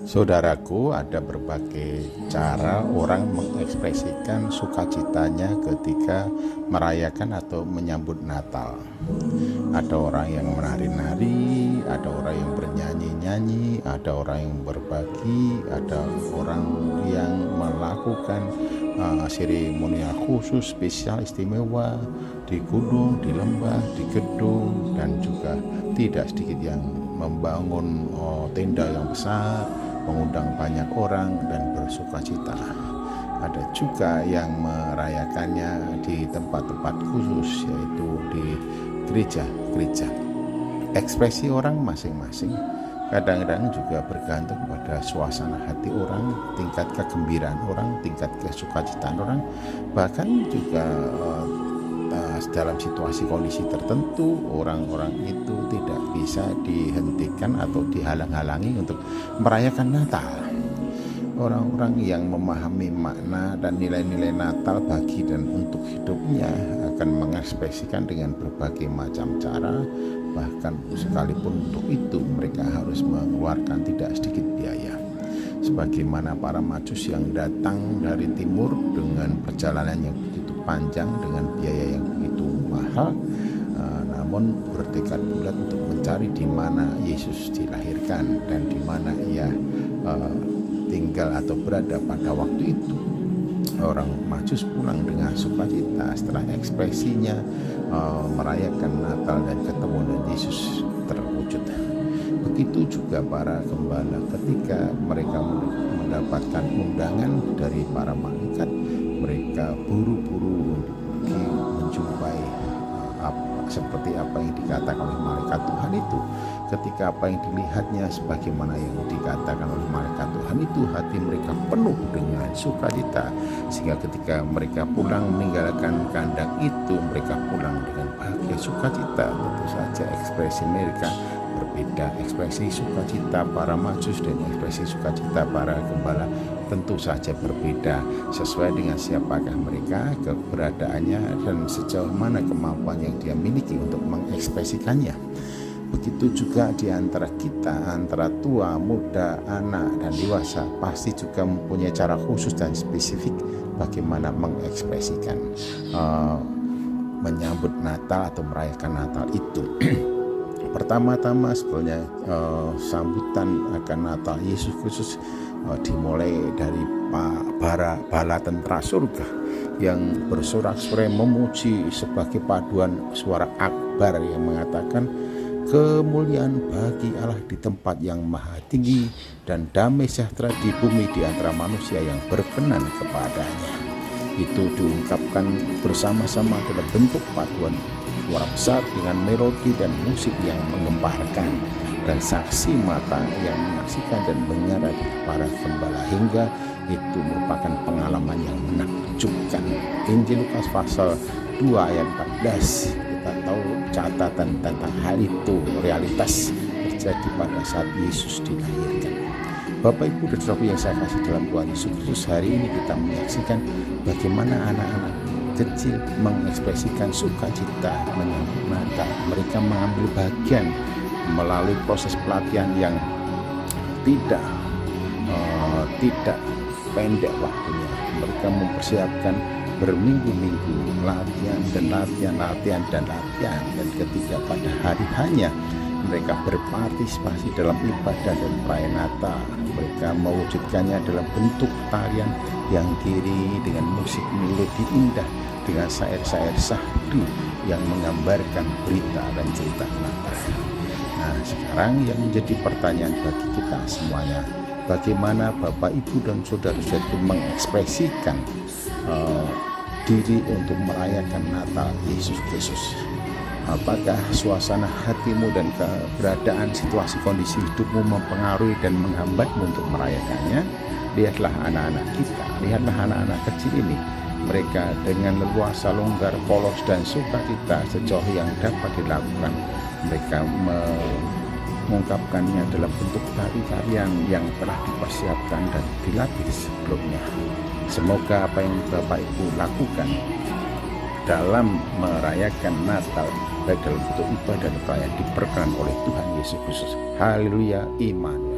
Saudaraku, ada berbagai cara orang mengekspresikan sukacitanya ketika merayakan atau menyambut Natal. Ada orang yang menari-nari, ada orang yang bernyanyi-nyanyi, ada orang yang berbagi, ada orang yang melakukan seremonial khusus, spesial, istimewa di gunung, di lembah, di gedung, dan juga tidak sedikit yang membangun tenda yang besar, mengundang banyak orang dan bersukacita. Ada juga yang merayakannya di tempat-tempat khusus, yaitu di gereja-gereja. Ekspresi orang masing-masing kadang-kadang juga bergantung pada suasana hati orang, tingkat kegembiraan orang, tingkat kesukacitaan orang, bahkan juga dalam situasi kondisi tertentu orang-orang itu tidak bisa dihentikan atau dihalang-halangi untuk merayakan Natal. Orang-orang yang memahami makna dan nilai-nilai Natal bagi dan untuk hidupnya akan mengekspresikan dengan berbagai macam cara, bahkan sekalipun untuk itu mereka harus mengeluarkan tidak sedikit biaya. Sebagaimana para majus yang datang dari timur dengan perjalanan yang begitu panjang dengan biaya yang begitu mahal, namun bertekad bulat untuk mencari di mana Yesus dilahirkan dan di mana ia tinggal atau berada pada waktu itu. Orang majus pulang dengan sukacita setelah ekspresinya merayakan Natal dan ketemu dengan Yesus terwujud. Begitu juga para gembala ketika mereka mendapatkan undangan dari para malaikat, mereka buru-buru pergi menjumpai seperti apa yang dikatakan oleh malaikat Tuhan itu. Ketika apa yang dilihatnya sebagaimana yang dikatakan oleh malaikat Tuhan itu, hati mereka penuh dengan sukacita, sehingga ketika mereka pulang meninggalkan kandang itu, mereka pulang dengan bahagia sukacita. Tentu saja ekspresi mereka berbeda. Ekspresi sukacita para majus dan ekspresi sukacita para gembala tentu saja berbeda, sesuai dengan siapakah mereka, keberadaannya, dan sejauh mana kemampuan yang dia miliki untuk mengekspresikannya. Begitu juga di antara kita, antara tua, muda, anak, dan dewasa, pasti juga mempunyai cara khusus dan spesifik bagaimana mengekspresikan menyambut Natal atau merayakan Natal itu. Pertama-tama sebenarnya sambutan akan Natal Yesus Kristus dimulai dari bala tentara surga yang bersorak-sorai memuji sebagai paduan suara akbar yang mengatakan, kemuliaan bagi Allah di tempat yang maha tinggi dan damai sejahtera di bumi di antara manusia yang berkenan kepadanya. Itu diungkapkan bersama-sama dalam bentuk paduan suara besar dengan melodi dan musik yang menggemparkan, dan saksi mata yang menyaksikan dan mendengar para gembala, hingga itu merupakan pengalaman yang menakjubkan. Injil Lukas pasal 2 ayat 14, kita tahu catatan tentang hal itu realitas terjadi pada saat Yesus dilahirkan. Bapak Ibu dan Saudara yang saya kasih dalam Tuhan Yesus Kristus, hari ini kita menyaksikan bagaimana anak-anak kecil mengekspresikan sukacita menyambut Natal. Mereka mengambil bagian melalui proses pelatihan yang tidak pendek waktunya. Mereka mempersiapkan berminggu-minggu latihan, dan ketika pada hari hanya mereka berpartisipasi dalam ibadah dan perayaan Natal. Mereka mewujudkannya dalam bentuk tarian yang diri dengan musik melodi indah, dengan syair-syair syahdu yang menggambarkan berita dan cerita Natal. Nah, sekarang yang menjadi pertanyaan bagi kita semuanya, bagaimana Bapak, Ibu, dan saudara-saudara mengekspresikan diri untuk merayakan Natal Yesus Kristus? Apakah suasana hatimu dan keberadaan situasi kondisi hidupmu mempengaruhi dan menghambatmu untuk merayakannya? Lihatlah anak-anak kita, lihatlah anak-anak kecil ini. Mereka dengan leluasa, longgar, polos, dan sukacita sejauh yang dapat dilakukan. Mereka mengungkapkannya dalam bentuk tarian yang telah dipersiapkan dan dilatih sebelumnya. Semoga apa yang Bapak Ibu lakukan dalam merayakan Natal, baik dalam bentuk ibadah dan perayaan, diperkenan oleh Tuhan Yesus Kristus. Haleluya, iman.